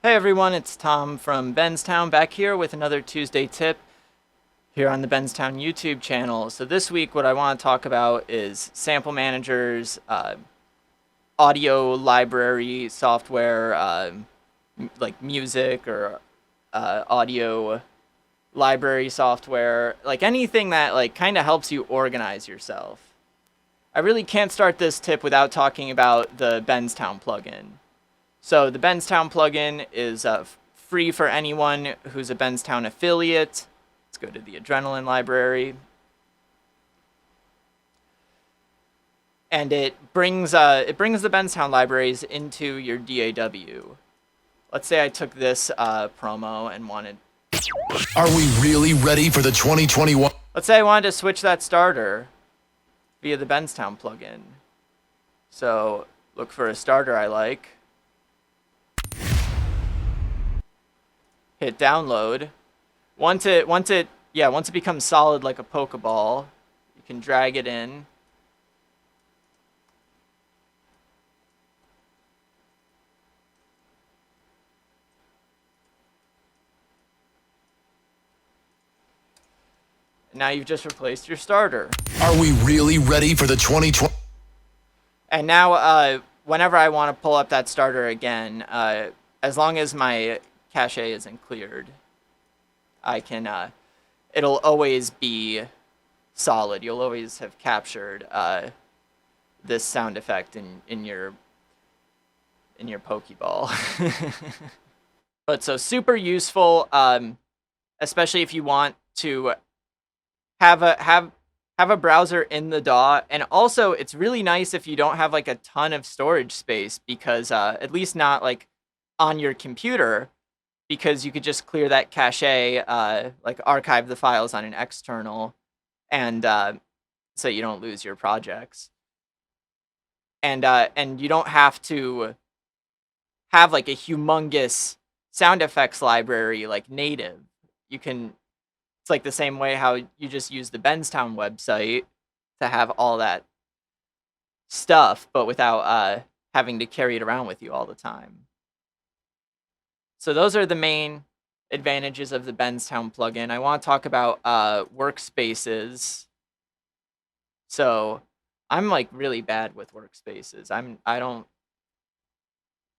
Hey everyone, it's Tom from Benztown back here with another Tuesday tip here on the Benztown YouTube channel. So this week what I want to talk about is sample managers, audio library software, like music or audio library software, like anything that like kind of helps you organize yourself. I really can't start this tip without talking about the Benstown plugin. So the Benstown plugin is free for anyone who's a Benztown affiliate. Let's go to the Adrenaline library. And it brings the Benztown libraries into your DAW. Let's say I took this promo and wanted... Are we really ready for the 2021? Let's say I wanted to switch that starter via the Benstown plugin. So look for a starter I like. Hit download. Once it becomes solid like a Pokeball, you can drag it in. And now you've just replaced your starter. Are we really ready for the 2020? And now, whenever I want to pull up that starter again, as long as my cache isn't cleared, I can, it'll always be solid. You'll always have captured this sound effect in your Pokeball. But so super useful, especially if you want to have a browser in the DAW, and also it's really nice if you don't have like a ton of storage space, because at least not like on your computer, because you could just clear that cache, like archive the files on an external, and so you don't lose your projects, and you don't have to have like a humongous sound effects library like native. You can, it's like the same way how you just use the Benztown website to have all that stuff, but without having to carry it around with you all the time. So those are the main advantages of the Benztown plugin. I want to talk about Workspaces. So I'm like really bad with Workspaces. I don't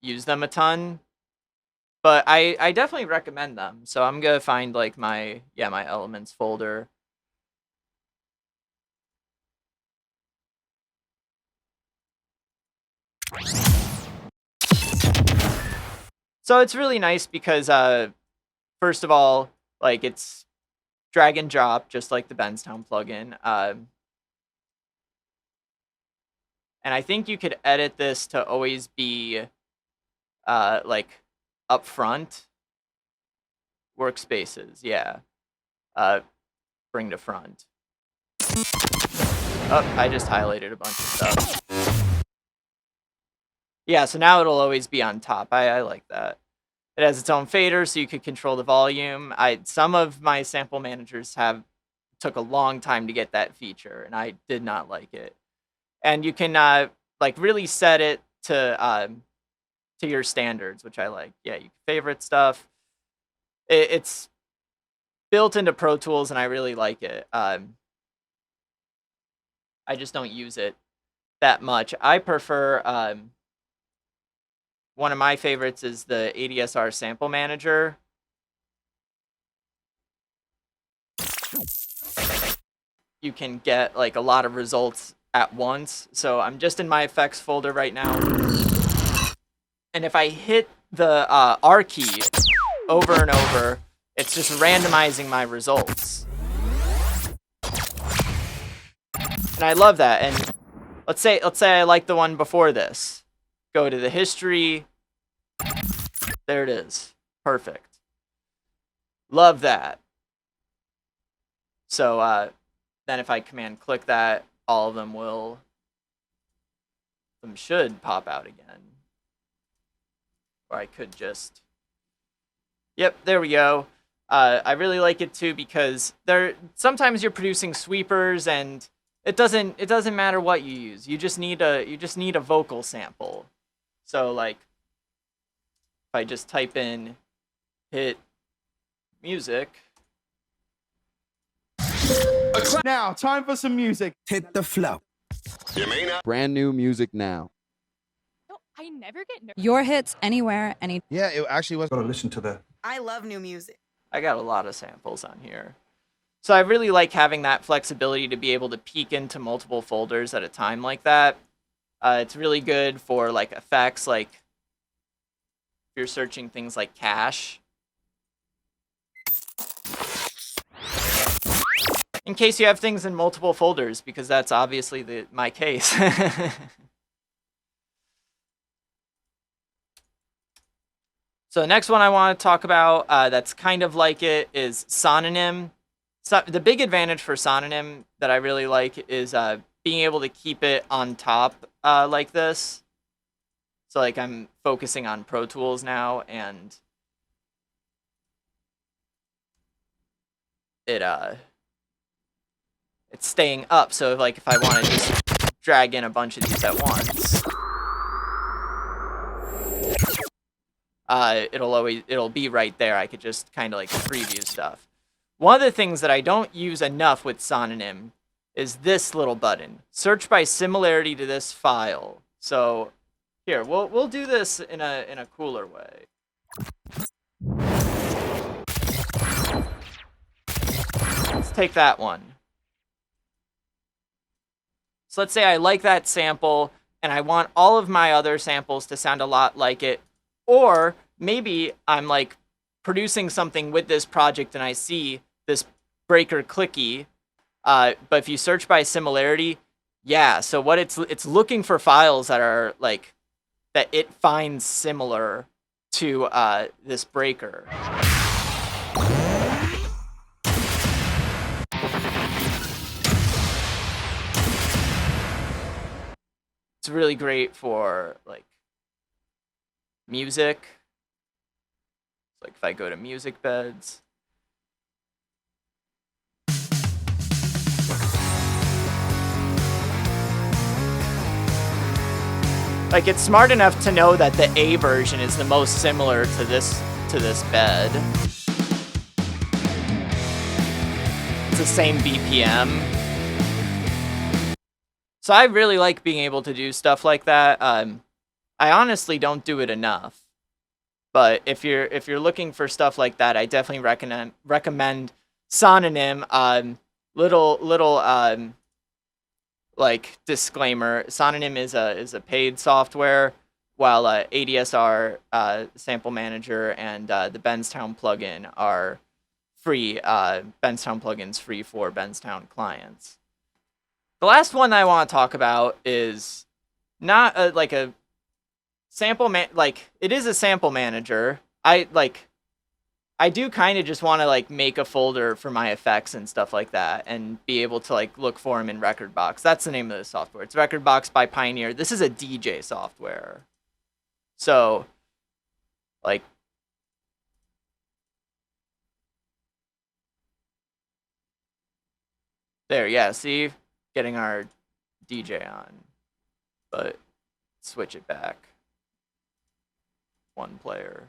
use them a ton, but I definitely recommend them. So I'm gonna find like my elements folder. So it's really nice because first of all, like it's drag and drop just like the Benstown plugin. And I think you could edit this to always be like up front. Workspaces, yeah. Bring to front. Oh, I just highlighted a bunch of stuff. Yeah, so now it'll always be on top. I like that. It has its own fader, so you could control the volume. Some of my sample managers took a long time to get that feature, and I did not like it. And you can like really set it to your standards, which I like. Yeah, you can favorite stuff. It's built into Pro Tools, and I really like it. I just don't use it that much. I prefer one of my favorites is the ADSR sample manager. You can get like a lot of results at once. So I'm just in my effects folder right now. And if I hit the R key over and over, it's just randomizing my results. And I love that. And let's say I like the one before this. Go to the history. There it is. Perfect. Love that. So then if I command click that, all of them should pop out again. Or I could just... Yep, there we go. I really like it too because sometimes you're producing sweepers and it doesn't matter what you use. You just need a vocal sample. So like I just type in hit music. Now, time for some music. Hit the flow. Brand new music now. No, I never get nervous. Your hits anywhere, any. Yeah, it actually was. Gotta listen to the. I love new music. I got a lot of samples on here. So I really like having that flexibility to be able to peek into multiple folders at a time like that. It's really good for like effects, like if you're searching things like cache. In case you have things in multiple folders, because that's obviously my case. So the next one I want to talk about that's kind of like it is Synonym. So the big advantage for Synonym that I really like is being able to keep it on top like this. So like I'm focusing on Pro Tools now, and it's staying up. So if I want to just drag in a bunch of these at once, it'll be right there. I could just kind of like preview stuff. One of the things that I don't use enough with Synonym is this little button, search by similarity to this file. So here, we'll do this in a cooler way. Let's take that one. So let's say I like that sample and I want all of my other samples to sound a lot like it. Or maybe I'm like producing something with this project and I see this breaker clicky. But if you search by similarity, yeah. So what it's looking for files that are like, that it finds similar to this breaker. It's really great for like music. Like if I go to music beds. Like it's smart enough to know that the A version is the most similar to this bed. It's the same BPM. So I really like being able to do stuff like that. I honestly don't do it enough. But if you're looking for stuff like that, I definitely recommend Synonym. Like disclaimer, Synonym is a paid software, while ADSR Sample Manager and the Benstown Plugin are free. Benstown Plugin's free for Benztown clients. The last one I want to talk about is not like a sample it is a sample manager. I do kind of just want to like make a folder for my effects and stuff like that and be able to like look for them in Rekordbox. That's the name of the software. It's Rekordbox by Pioneer. This is a DJ software. So like there, yeah, see? Getting our DJ on. But switch it back. One player.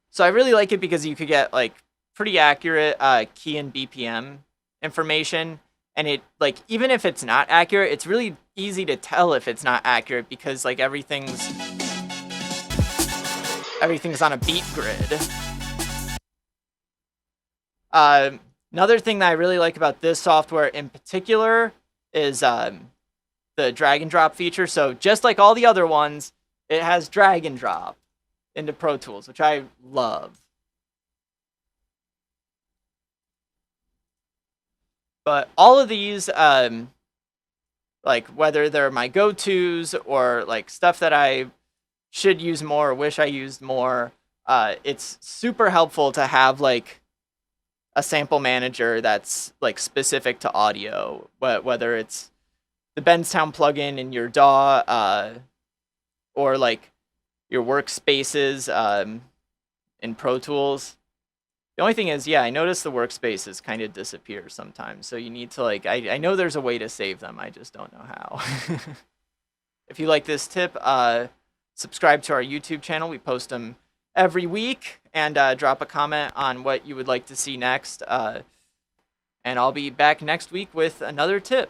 So I really like it because you could get like pretty accurate key and BPM information, and it like even if it's not accurate, it's really easy to tell if it's not accurate because like everything's on a beat grid. Another thing that I really like about this software in particular is the drag and drop feature. So just like all the other ones, it has drag and drop into Pro Tools, which I love. But all of these, like whether they're my go-tos or like stuff that I should use more or wish I used more, it's super helpful to have like a sample manager that's like specific to audio, whether it's the Benstown plugin in your DAW, or like your Workspaces in Pro Tools. The only thing is, yeah, I noticed the Workspaces kind of disappear sometimes. So you need to like, I know there's a way to save them. I just don't know how. If you like this tip, subscribe to our YouTube channel. We post them every week, and drop a comment on what you would like to see next. And I'll be back next week with another tip.